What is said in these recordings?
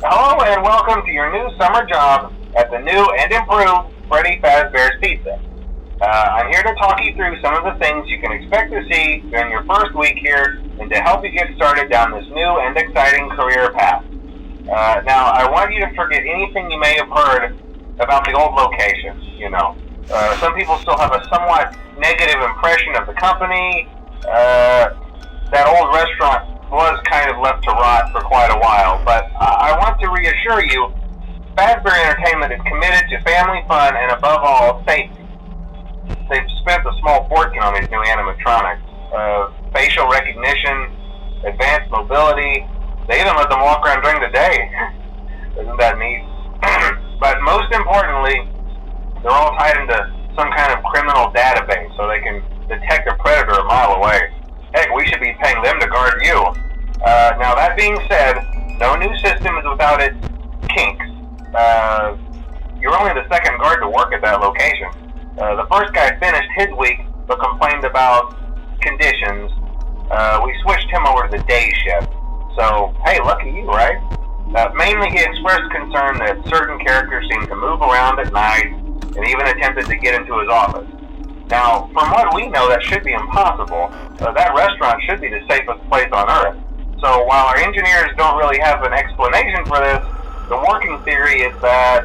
Hello and welcome to your new summer job at the new and improved Freddy Fazbear's Pizza. I'm here to talk you through some of the things you can expect to see during your first week here and to help you get started down this new and exciting career path. Now, I want you to forget anything you may have heard about the old location. Some people still have a somewhat negative impression of the company. That old restaurant was kind of left to rot for quite a while, but I want to reassure you, Fazbear Entertainment is committed to family fun and above all, safety. They've spent a small fortune on these new animatronics. Facial recognition, advanced mobility, they even let them walk around during the day. Isn't that neat? But most importantly, they're all tied into some kind of criminal database so they can detect a predator a mile away. Heck, we should be paying them to guard you. Now that being said, no new system is without its kinks. You're only the second guard to work at that location. The first guy finished his week but complained about conditions. We switched him over to the day shift. So, hey, lucky you, right? Mainly he expressed concern that certain characters seemed to move around at night and even attempted to get into his office. Now, from what we know, that should be impossible. That restaurant should be the safest place on Earth. So while our engineers don't really have an explanation for this, the working theory is that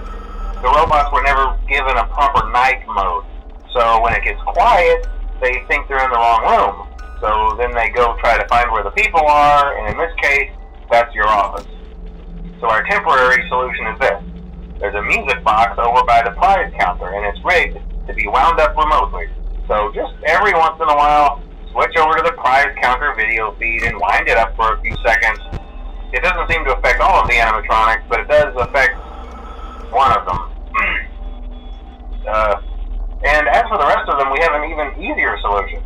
the robots were never given a proper night mode. So when it gets quiet, they think they're in the wrong room. So then they go try to find where the people are, and in this case, that's your office. So our temporary solution is this. There's a music box over by the prize counter, and it's rigged to be wound up remotely. So just every once in a while, switch over to the prize counter video feed and wind it up for a few seconds. It doesn't seem to affect all of the animatronics, but it does affect one of them. And as for the rest of them, we have an even easier solution.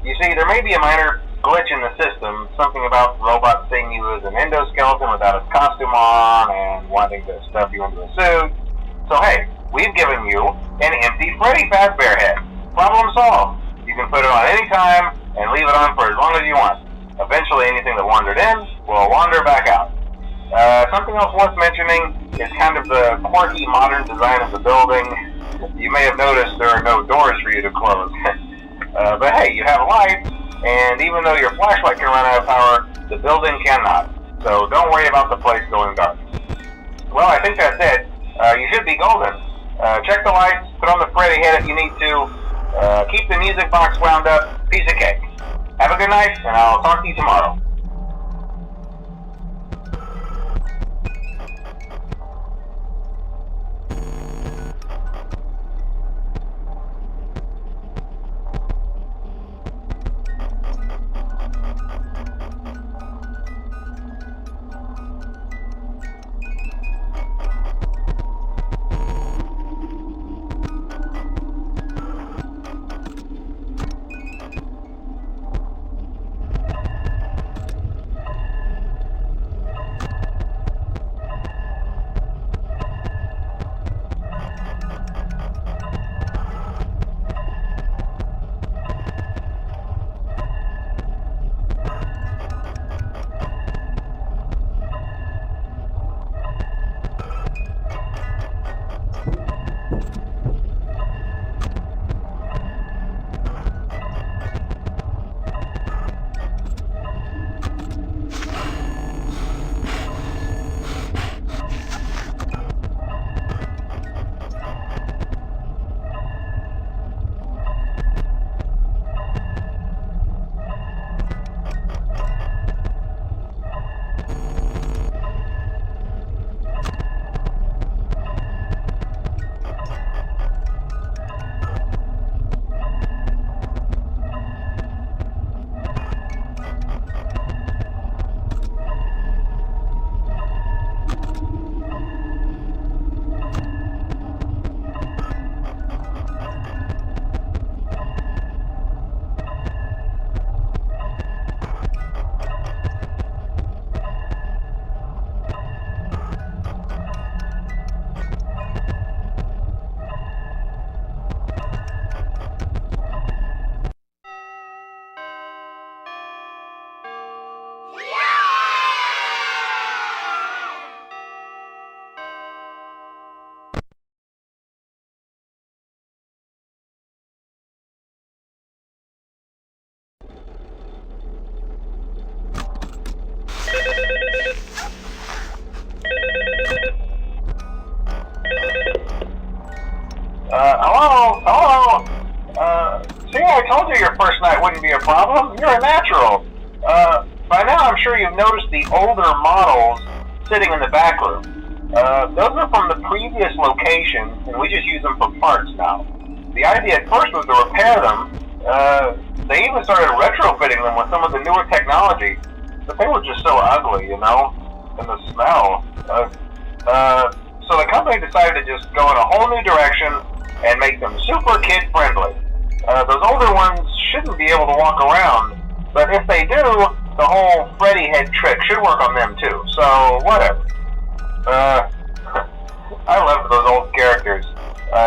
You see, there may be a minor glitch in the system, something about robots seeing you as an endoskeleton without its costume on and wanting to stuff you into a suit. So hey, we've given you an empty Freddy Fazbear head. Problem solved. You can put it on any time and leave it on for as long as you want. Eventually anything that wandered in will wander back out. Something else worth mentioning is kind of the quirky modern design of the building. You may have noticed there are no doors for you to close. But hey, you have lights, and even though your flashlight can run out of power, the building cannot. So don't worry about the place going dark. Well, I think that's it. You should be golden. Check the lights, put on the Freddy head if you need to, keep the music box wound up, piece of cake. Have a good night, and I'll talk to you tomorrow. Hello? Hello? See, I told you your first night wouldn't be a problem. You're a natural. By now I'm sure you've noticed the older models sitting in the back room. Those are from the previous location, and we just use them for parts now. The idea at first was to repair them. They even started retrofitting them with some of the newer technology, but they were just so ugly, you know, and the smell. So the company decided to just go in a whole new direction and make them super kid-friendly. Those older ones shouldn't be able to walk around, but if they do, the whole Freddy head trick should work on them too, so whatever. I loved those old characters.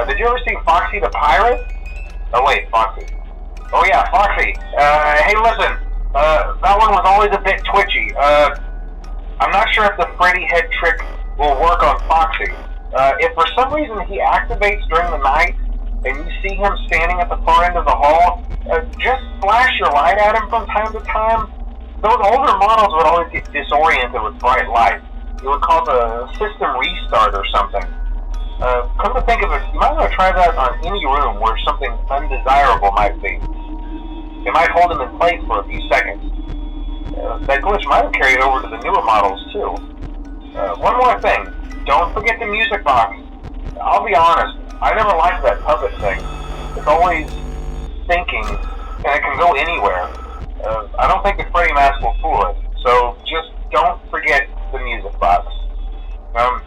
Did you ever see Foxy the Pirate? Oh wait, Foxy. Oh yeah, Foxy. Hey listen, that one was always a bit twitchy. I'm not sure if the Freddy head trick will work on Foxy. If for some reason he activates during the night, and you see him standing at the far end of the hall, just flash your light at him from time to time. Those older models would always get disoriented with bright light. It would cause a system restart or something. Come to think of it, you might want to try that on any room where something undesirable might be. It might hold him in place for a few seconds. That glitch might have carried over to the newer models too. One more thing, don't forget the music box. I'll be honest, I never liked that puppet thing. It's always thinking, and it can go anywhere. I don't think the Freddy mask will fool it, so just don't forget the music box.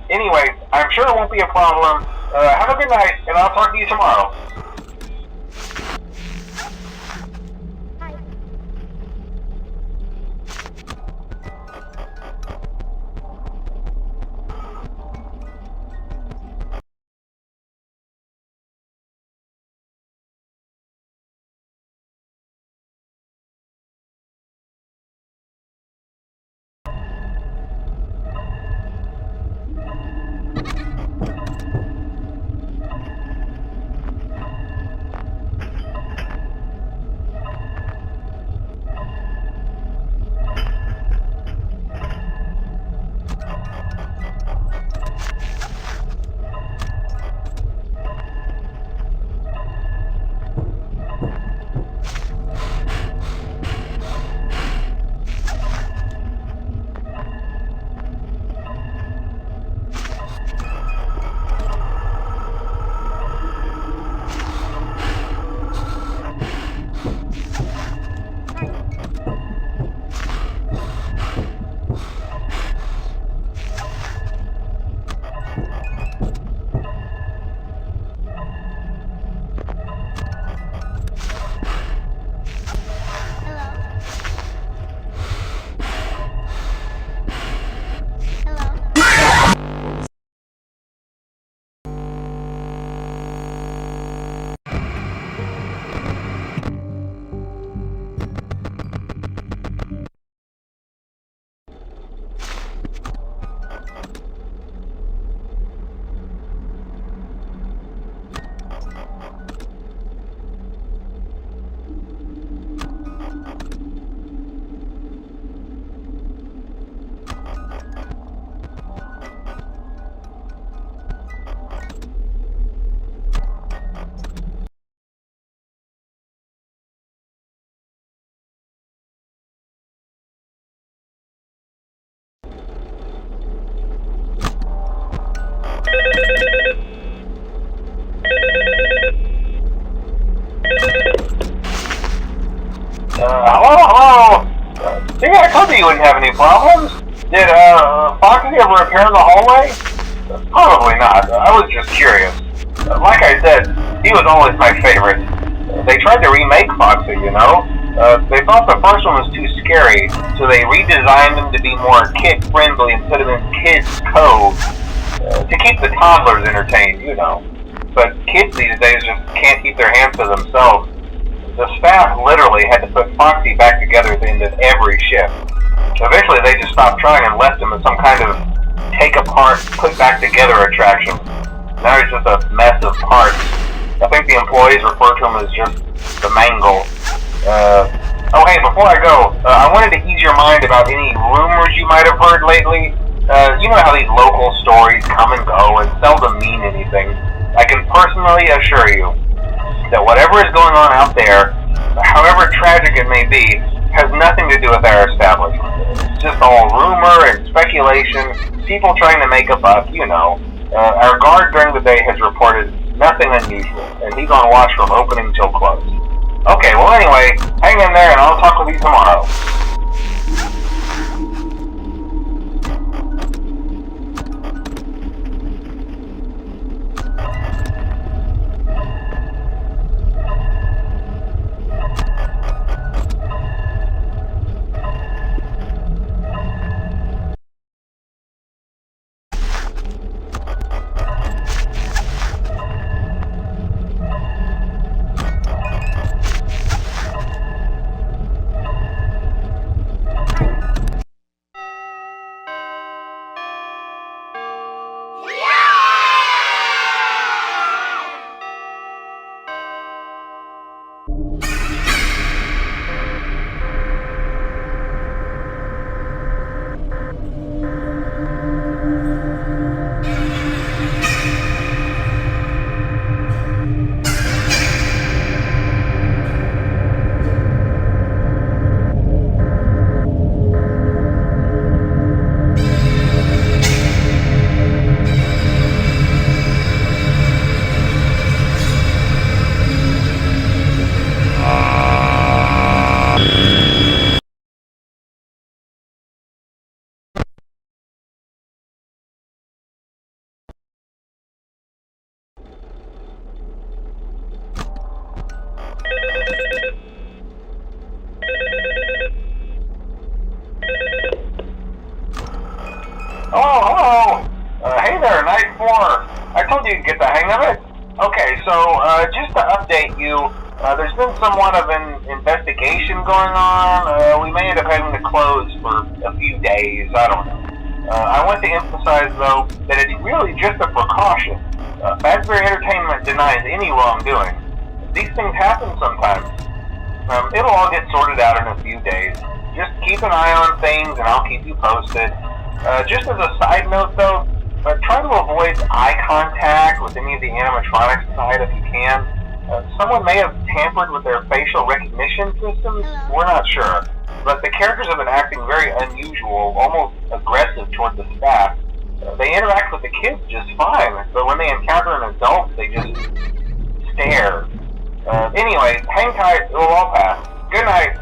Anyway, I'm sure it won't be a problem. Have a good night, and I'll talk to you tomorrow. Hello? See, I told you wouldn't have any problems. Did, Foxy ever appear in the hallway? Probably not. I was just curious. Like I said, he was always my favorite. They tried to remake Foxy, you know? They thought the first one was too scary, so they redesigned him to be more kid-friendly and put him in Kids Cove. To keep the toddlers entertained, you know. But kids these days just can't keep their hands to themselves. The staff literally had to put Foxy back together at the end of every shift. Eventually they just stopped trying and left him as some kind of take apart, put back together attraction. Now he's just a mess of parts. I think the employees refer to him as just the mangle. Oh hey, before I go, I wanted to ease your mind about any rumors you might have heard lately. You know how these local stories come and go and seldom mean anything. I can personally assure you that whatever is going on out there, however tragic it may be, has nothing to do with our establishment. It's just all rumor and speculation, people trying to make a buck, you know. Our guard during the day has reported nothing unusual, and he's on watch from opening till close. Okay, well anyway, hang in there and I'll talk with you tomorrow. Oh, hello. Hey there, Night 4. I told you to get the hang of it. Okay, so just to update you, there's been somewhat of an investigation going on. We may end up having to close for a few days. I don't know. I want to emphasize, though, that it's really just a precaution. Fazbear Entertainment denies any wrongdoing. These things happen sometimes. It'll all get sorted out in a few days. Just keep an eye on things, and I'll keep you posted. Just as a side note, though, try to avoid eye contact with any of the animatronics inside if you can. Someone may have tampered with their facial recognition systems. We're not sure. But the characters have been acting very unusual, almost aggressive toward the staff. They interact with the kids just fine, but when they encounter an adult, they just stare. Anyway, hang tight, it'll all pass. Good night.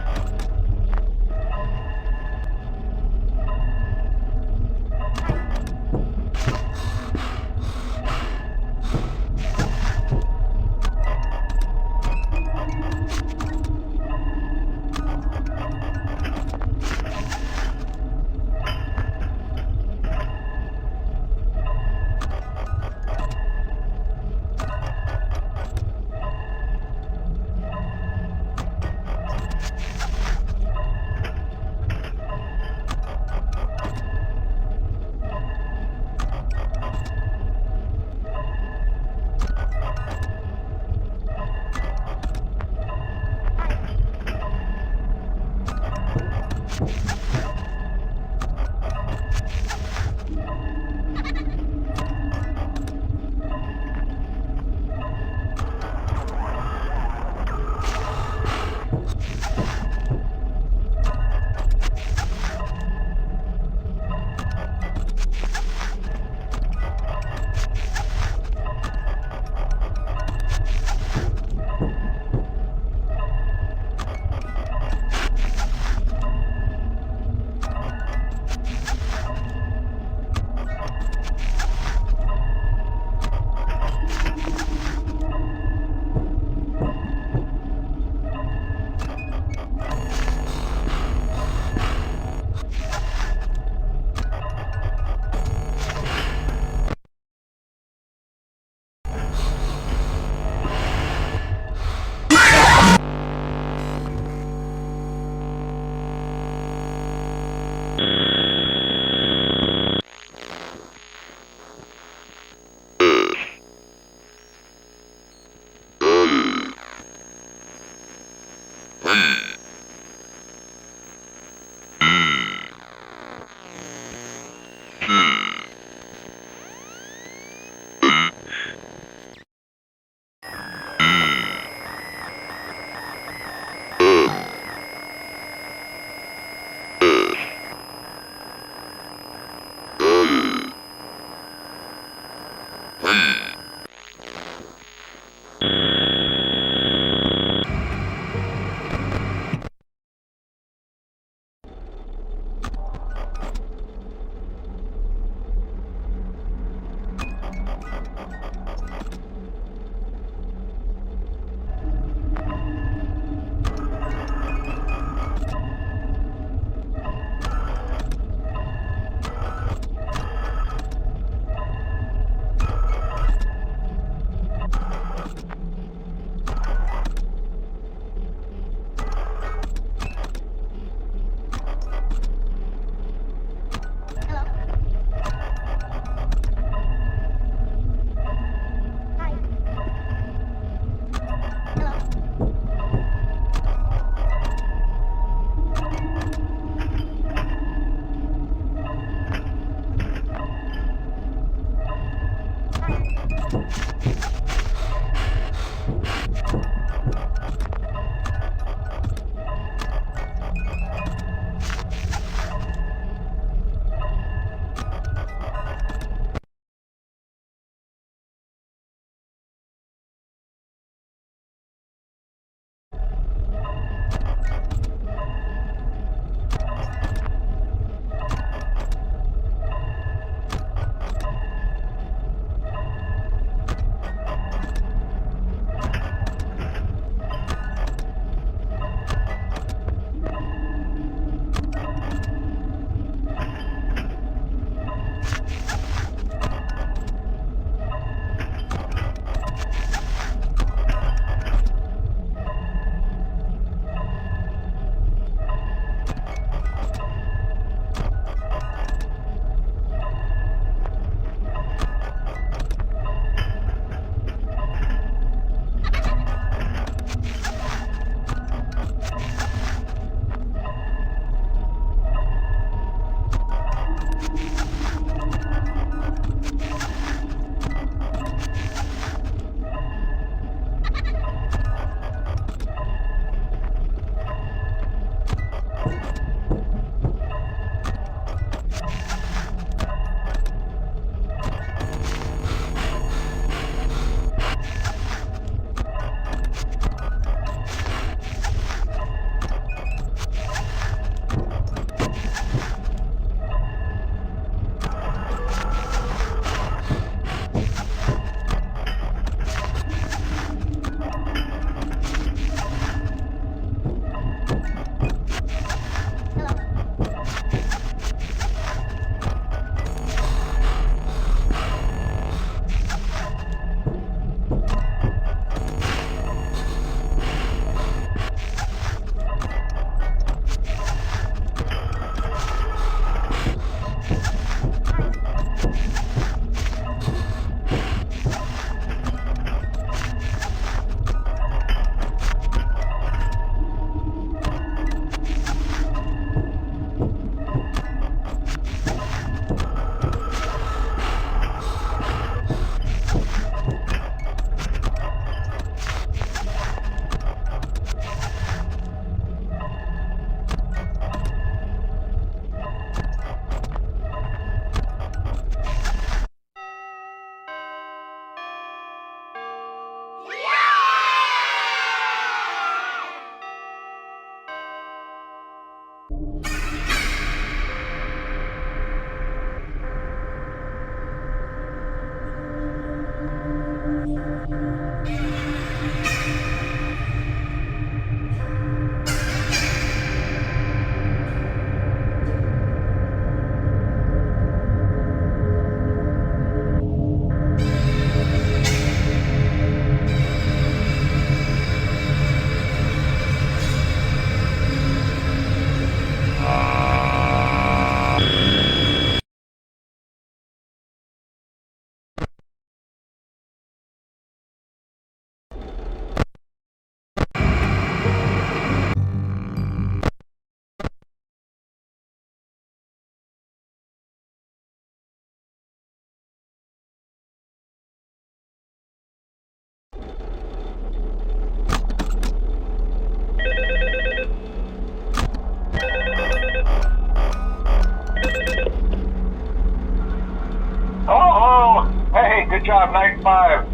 Hello, hey, good job, night 5.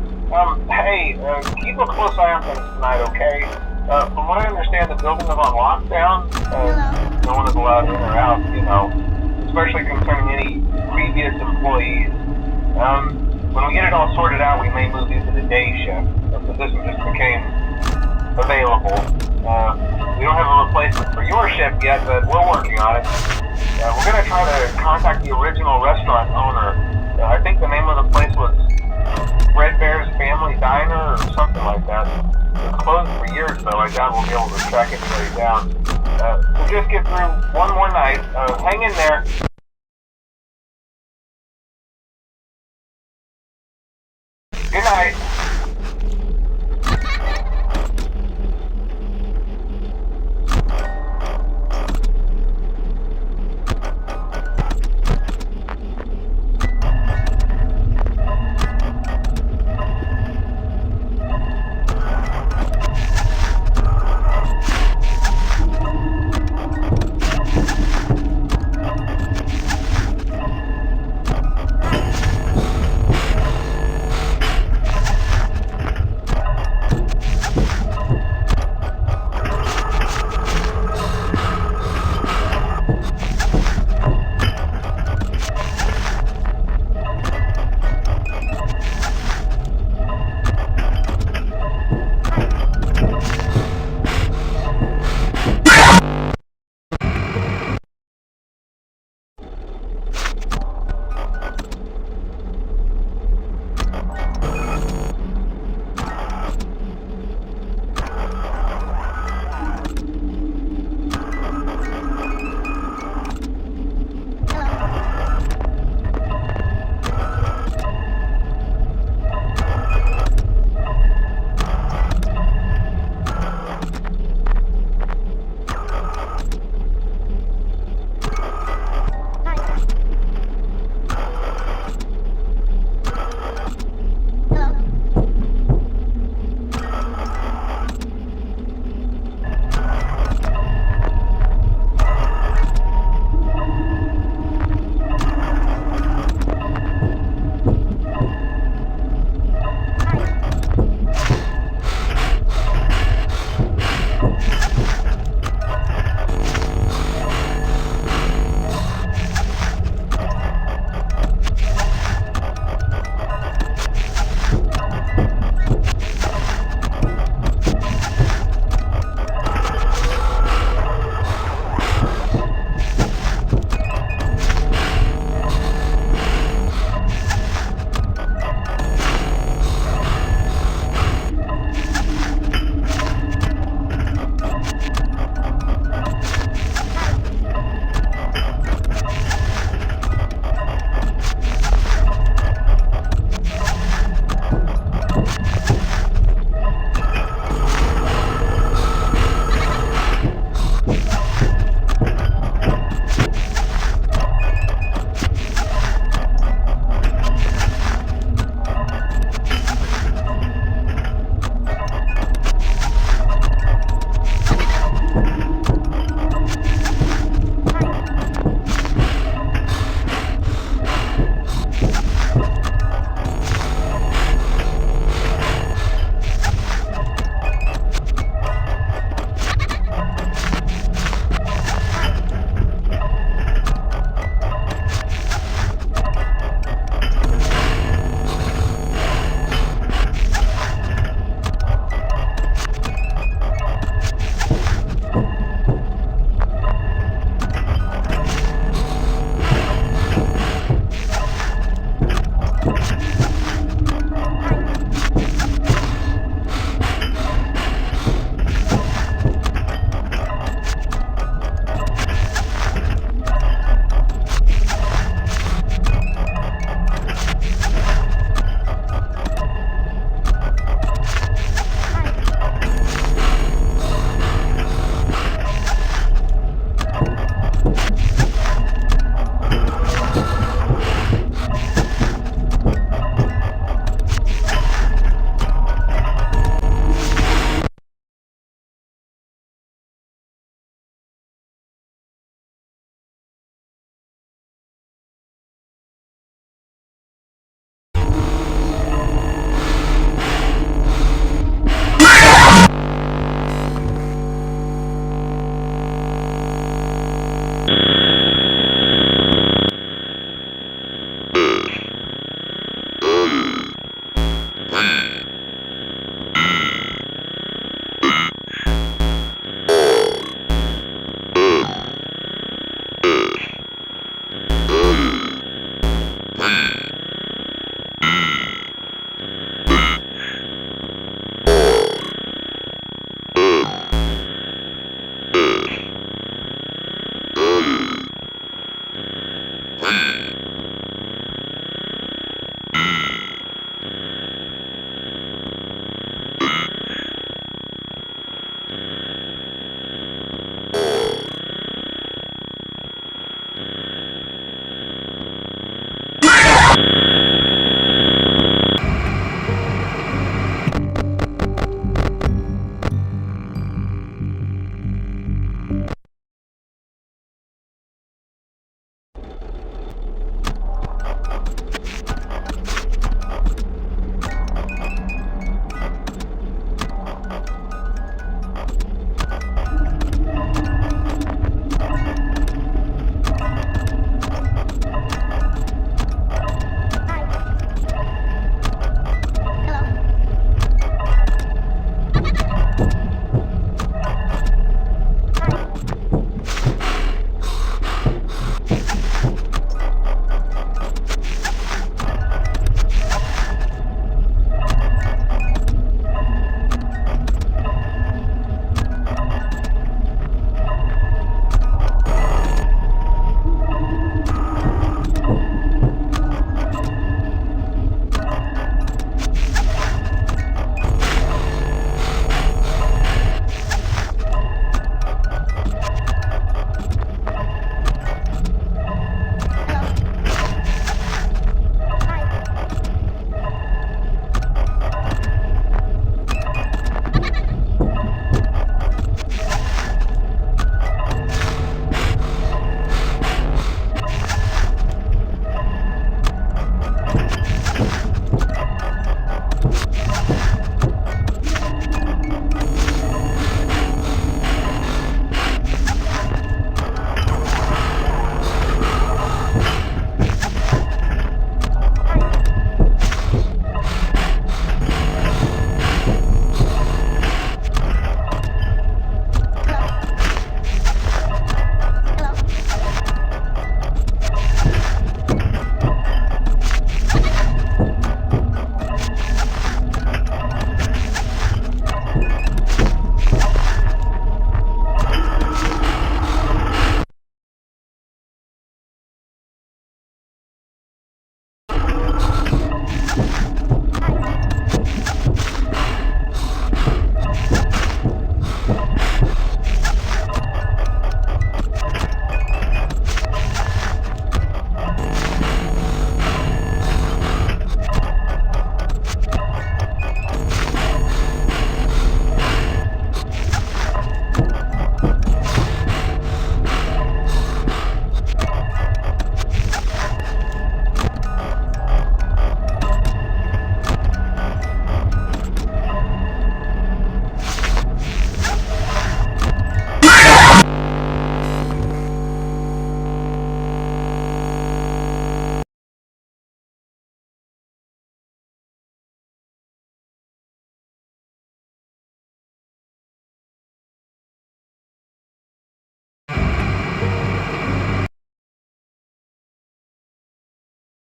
Hey, keep a close eye on things tonight, okay? From what I understand, the building is on lockdown. No one is allowed in or out, especially concerning any previous employees. When we get it all sorted out, we may move you to the day shift. The position just became available. We don't have a replacement for your shift yet, but we're working on it. We're going to try to contact the original restaurant owner. I think the name of the place was Red Bear's Family Diner or something like that. It's closed for years, though. I doubt we'll be able to track anybody down. We'll just get through one more night. Hang in there.